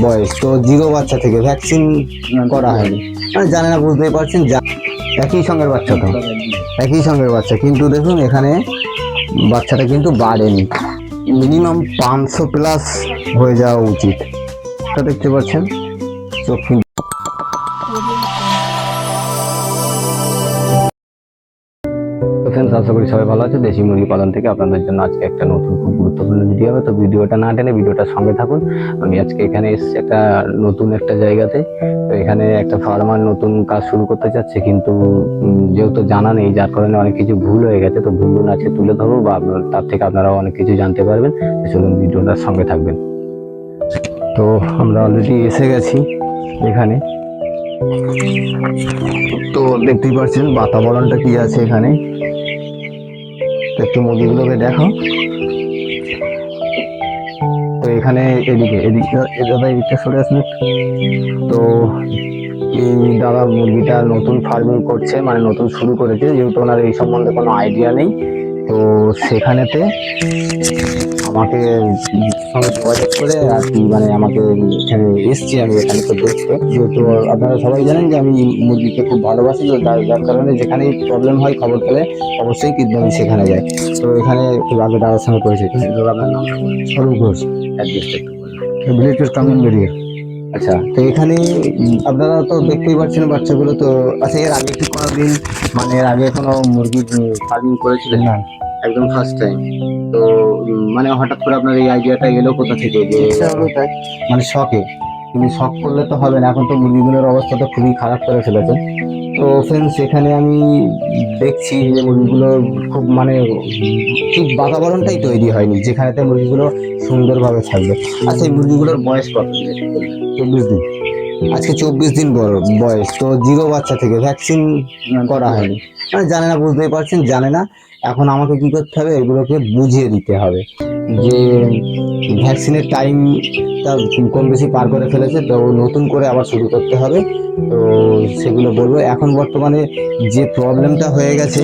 বয়স তো 0 বাচ্চা থেকে ভ্যাকসিন করা হয়নি, মানে জানে না, বুঝতেই পারছেন। একই সঙ্গের বাচ্চা তো, একই সঙ্গের বাচ্চা, কিন্তু দেখুন এখানে বাচ্চাটা কিন্তু বাড়েনি, মিনিমাম 500 প্লাস হয়ে যাওয়া উচিত। এটা দেখতে পাচ্ছেন চোখ। ফ্রেন্ডস, আশা করি সবাই ভালো আছে। দেশি মুরগি পালন থেকে আপনাদের জন্য আজকে একটা নতুন খুব গুরুত্বপূর্ণ ভিডিও হবে। তো ভিডিওটা না টেনে ভিডিওটার সঙ্গে থাকুন। আমি আজকে এখানে এসেছি একটা নতুন একটা জায়গাতে। তো এখানে একটা ফার্মার নতুন কাজ শুরু করতে চাচ্ছে, কিন্তু যেহেতু জানা নেই, যার কারণে অনেক কিছু ভুল হয়ে গেছে। তো ভুলগুলো আজকে তুলে ধরবো, বা তার থেকে আপনারাও অনেক কিছু জানতে পারবেন। চলুন ভিডিওটার সঙ্গে থাকবেন। তো আমরা অলরেডি এসে গেছি এখানে। তো দেখতেই পাচ্ছেন বাতাবরণটা কি আছে এখানে। একটু মুরগিগুলোকে দেখো। তো এখানে এদিকটা সরে আসুন। তো এই দাদা মুরগিটা নতুন ফার্মিং করছে, মানে নতুন শুরু করেছে, যেহেতু ওনার এই সম্বন্ধে কোনো আইডিয়া নেই। তো সেখানেতে আমাকে সঙ্গে যোগাযোগ করে আর কি, মানে আমাকে এখানে এসছি আমি এখানে তো দেখতে। যেহেতু আপনারা সবাই জানেন যে আমি মুরগিকে খুব ভালোবাসি, তো যার কারণে যেখানেই প্রবলেম হয় খবর পেলে অবশ্যই কিন্তু আমি সেখানে যাই। তো এখানে একটু আগে দাদার সঙ্গে করেছি। আপনার নাম? স্বরূপ ঘোষ। বেরিয়ে। আচ্ছা, তো এখানে আপনারা তো দেখতেই পাচ্ছেন বাচ্চাগুলো। তো আচ্ছা, এর আগে কি কোনোদিন, মানে এর আগে কোনো মুরগি ফার্মিং করেছিলেন? না, একদম ফার্স্ট টাইম। তো মানে হঠাৎ করে আপনার এই আইডিয়াটা এলো কোথা থেকে, যে মানে শখে? কিন্তু শখ করলে তো হবে না, এখন তো মুরগিগুলোর অবস্থা তো খুবই খারাপ করে ফেলেছে। তো ফ্রেন্ডস, এখানে আমি দেখছি যে মুরগিগুলো খুব, মানে ঠিক বাতাবরণটাই তৈরি হয়নি যেখানেতে মুরগিগুলো সুন্দরভাবে থাকবে। আচ্ছা, এই মুরগিগুলোর বয়স কত? 24 দিন। আজকে 24 দিন বয়স তো 0 বাচ্চা থেকে ভ্যাকসিন করা হয়নি, মানে জানে না, বুঝতেই পারছেন, জানে না। এখন আমাকে কি করতে হবে, এগুলোকে বুঝিয়ে দিতে হবে যে ভ্যাকসিনের টাইমটা কম বেশি পার করে ফেলেছে, তো নতুন করে আবার শুরু করতে হবে। তো সেগুলো বলবো। এখন বর্তমানে যে প্রবলেমটা হয়ে গেছে,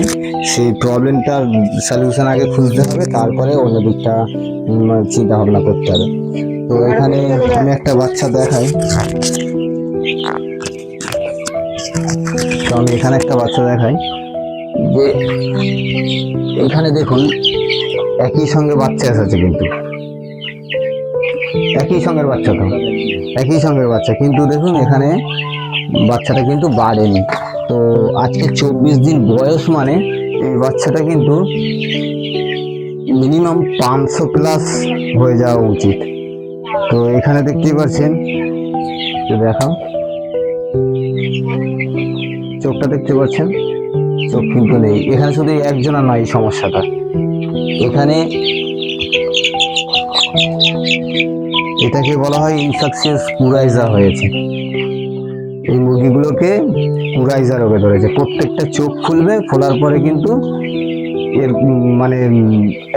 সেই প্রবলেমটার সলিউশন আগে খুঁজতে হবে, তারপরে অন্য দিকটা চিন্তা ভাবনা করতে হবে। তো এখানে আমি একটা বাচ্চা দেখাই। তো আমি এখানে একটা বাচ্চা দেখাই যে এখানে দেখুন একই সঙ্গে বাচ্চা এসেছে, কিন্তু একই সঙ্গের বাচ্চা তো, একই সঙ্গের বাচ্চা, কিন্তু দেখুন এখানে বাচ্চাটা কিন্তু বাড়েনি। তো আজকে 24 দিন বয়স, মানে এই বাচ্চাটা কিন্তু মিনিমাম 500 প্লাস হয়ে যাওয়া উচিত। তো এখানে দেখতেই পাচ্ছেন, দেখাও চোখটা, দেখতে পাচ্ছেন চোখ কিন্তু নেই। এখানে শুধু একজনের নয় এই সমস্যাটা, এখানে এটাকে বলা হয় ইনফেকশিয়াস কুরাইজা হয়েছে। এই মুরগিগুলোকে কুরাইজা রোগে ধরেছে। প্রত্যেকটা চোখ খুলবে, খোলার পরে কিন্তু এর মানে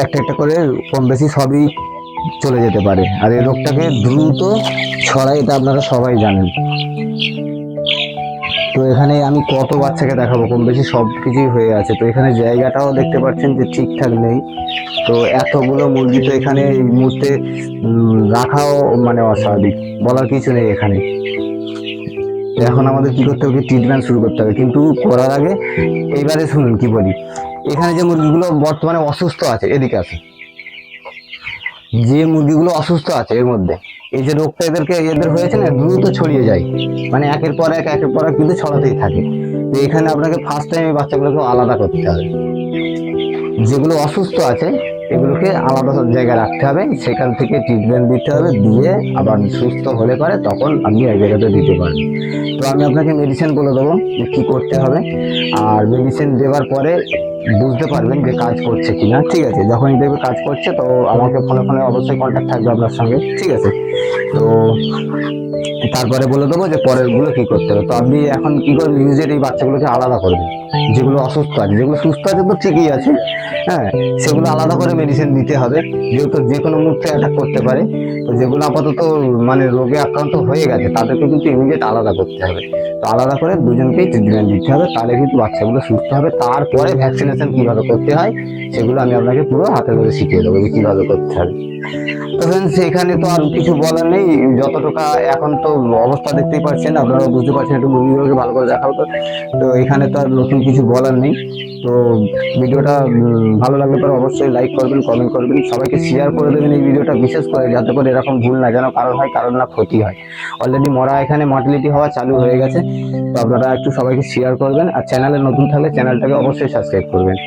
একটা একটা করে কম বেশি সবই চলে যেতে পারে। আর এই রোগটাকে দ্রুত ছড়ায়, এটা আপনারা সবাই জানেন। তো এখানে আমি কত বাচ্চাকে দেখাবো, কম বেশি সব কিছুই হয়ে আছে। তো এখানে জায়গাটাও দেখতে পাচ্ছেন যে ঠিকঠাক নেই। তো এতগুলো মুরগি তো এখানে এই মুহূর্তে রাখাও মানে অস্বাভাবিক, বলার কিছু নেই এখানে। এখন আমাদের কি করতে হবে, ট্রিটমেন্ট শুরু করতে হবে। কিন্তু করার আগে এইবারে শুনুন কি বলি। এখানে যে মুরগিগুলো বর্তমানে অসুস্থ আছে, এদিকে আছে, যে মুরগিগুলো অসুস্থ আছে এর মধ্যে এই যে রোগটা এদের হয়েছে না, দ্রুত ছড়িয়ে যায়, মানে একের পর এক কিন্তু ছড়াতেই থাকে। তো এখানে আপনাকে ফার্স্ট টাইম এই বাচ্চাগুলোকে আলাদা করতে হবে। যেগুলো অসুস্থ আছে এগুলোকে আলাদা জায়গায় রাখতে হবে, সেখান থেকে ট্রিটমেন্ট দিতে হবে, দিয়ে আবার সুস্থ হলে পারে তখন আপনি এক জায়গাতে দিতে পারবেন। তো আমি আপনাকে মেডিসিন বলে দেবো যে কী করতে হবে, আর মেডিসিন দেওয়ার পরে বুঝতে পারবেন যে কাজ করছে কিনা। ঠিক আছে, যখনই দেখবে কাজ করছে তো আমাকে ফোনে ফোনে অবশ্যই কন্ট্যাক্ট থাকবে আপনার সঙ্গে। ঠিক আছে, তো তারপরে বলে দেবো যে পরের গুলো কি করতে হবে। তো আপনি এখন কি করবেন, নিজের এই বাচ্চাগুলোকে আলাদা করবেন। যেগুলো অসুস্থ আছে, যেগুলো সুস্থ আছে তো ঠিকই আছে, হ্যাঁ, সেগুলো আলাদা করে মেডিসিন দিতে হবে, যেহেতু যে কোনো মুহূর্তে অ্যাটাক করতে পারে। তো যেগুলো আপাতত মানে রোগে আক্রান্ত হয়ে গেছে তাদেরকে কিন্তু ইমিডিয়েট আলাদা করতে হবে। তো আলাদা করে দুজনকেই ট্রিটমেন্ট দিতে হবে, তাহলে কিন্তু বাচ্চাগুলো সুস্থ হবে। তারপরে ভ্যাকসিনেশন কিভাবে করতে হয় সেগুলো আমি আপনাকে পুরো হাতে ধরে শিখিয়ে দেবো যে কিভাবে করতে হবে। তো ফ্রেন্ডস এখানে তো আর কিছু বলার নেই, যতটুকু এখন তো অবস্থা দেখতেই পাচ্ছেন, আপনারা বুঝতে পারছেন, একটু মুরগিগুলোকে ভালো করে দেখাও তো। তো এখানে তো আর নতুন কিছু বলার নেই। তো ভিডিওটা ভালো লাগলে পরে অবশ্যই লাইক করবেন, কমেন্ট করবেন, সবাইকে শেয়ার করে দেবেন এই ভিডিওটা, বিশেষ করে যাতে করে এরকম ভুল না যেন কারণ হয়, কারণ না ক্ষতি হয়। অলরেডি মরা এখানে মর্টালিটি হওয়া চালু হয়ে গেছে। তো আপনারা একটু সবাইকে শেয়ার করবেন, আর চ্যানেলে নতুন থাকলে চ্যানেলটাকে অবশ্যই সাবস্ক্রাইব করবেন।